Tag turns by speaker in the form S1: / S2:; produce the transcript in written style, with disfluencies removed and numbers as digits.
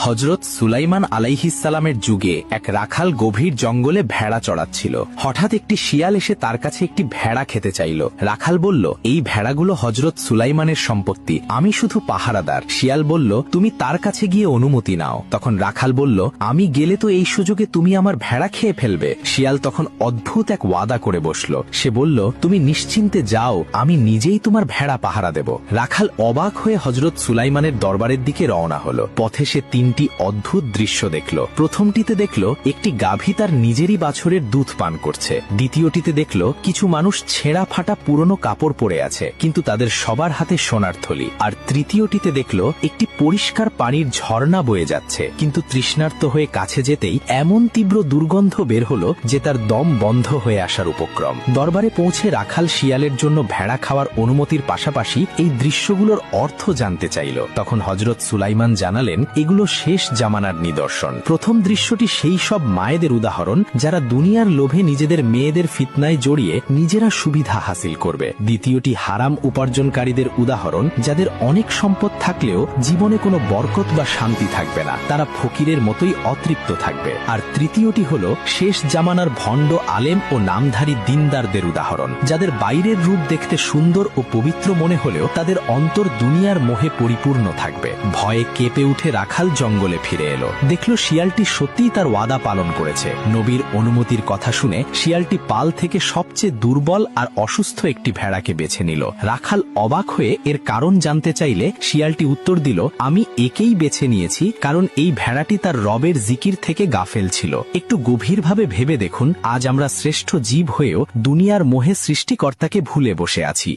S1: হযরত সুলাইমান আলাইহিসসালামের যুগে এক রাখাল গভীর জঙ্গলে ভেড়া চড়াচ্ছিল। হঠাৎ একটি শিয়াল এসে তার কাছে একটি ভেড়া খেতে চাইল। রাখাল বলল, এই ভেড়াগুলো হযরত সুলাইমানের সম্পত্তি, আমি শুধু পাহারাদার। শিয়াল বলল, তুমি তার কাছে গিয়ে অনুমতি নাও। তখন রাখাল বলল, আমি গেলে তো এই সুযোগে তুমি আমার ভেড়া খেয়ে ফেলবে। শিয়াল তখন অদ্ভুত এক ওয়াদা করে বসল। সে বলল, তুমি নিশ্চিন্তে যাও, আমি নিজেই তোমার ভেড়া পাহারা দেব। রাখাল অবাক হয়ে হযরত সুলাইমানের দরবারের দিকে রওনা হলো। পথে সে তিনটি অদ্ভুত দৃশ্য দেখল। প্রথমটিতে দেখল একটি গাভী তার নিজেরই বাছুরের দুধ পান করছে। দ্বিতীয়টিতে দেখল কিছু মানুষ ছেঁড়া ফাটা পুরনো কাপড় পরে আছে, কিন্তু তাদের সবার হাতে সোনার থলি। আর তৃতীয়টিতে দেখল একটি পরিষ্কার পানির ঝর্ণা বয়ে যাচ্ছে, কিন্তু তৃষ্ণার্ত হয়ে কাছে যেতেই এমন তীব্র দুর্গন্ধ বের হলো যে তার দম বন্ধ হয়ে আসার উপক্রম। দরবারে পৌঁছে রাখাল শিয়ালের জন্য ভেড়া খাওয়ার অনুমতির পাশাপাশি এই দৃশ্যগুলোর অর্থ জানতে চাইল। তখন হযরত সুলাইমান জানালেন, এগুলো শেষ জামানার নিদর্শন। প্রথম দৃশ্যটি সেই সব মায়েদের উদাহরণ যারা দুনিয়ার লোভে নিজেদের মেয়েদের ফিতনায় জড়িয়ে নিজেরা সুবিধা হাসিল করবে। দ্বিতীয়টি হারাম উপার্জনকারীদের উদাহরণ, যাদের অনেক সম্পদ থাকলেও জীবনে কোনো বরকত বা শান্তি থাকবে না, তারা ফকিরের মতোই অতৃপ্ত থাকবে। আর তৃতীয়টি হল শেষ জামানার ভণ্ড আলেম ও নামধারী দিনদারদের উদাহরণ, যাদের বাইরের রূপ দেখতে সুন্দর ও পবিত্র মনে হলেও তাদের অন্তর দুনিয়ার মোহে পরিপূর্ণ থাকবে। ভয়ে কেঁপে উঠে রাখাল জঙ্গলে ফিরে এলো। দেখল শিয়ালটি সত্যিই তার ওয়াদা পালন করেছে। নবীর অনুমতির কথা শুনে শিয়ালটি পাল থেকে সবচেয়ে দুর্বল আর অসুস্থ একটি ভেড়াকে বেছে নিল। রাখাল অবাক হয়ে এর কারণ জানতে চাইলে শিয়ালটি উত্তর দিল, আমি একেই বেছে নিয়েছি কারণ এই ভেড়াটি তার রবের জিকির থেকে গাফেল ছিল। একটু গভীরভাবে ভেবে দেখুন, আজ আমরা শ্রেষ্ঠ জীব হয়েও দুনিয়ার মোহে সৃষ্টিকর্তাকে ভুলে বসে আছি।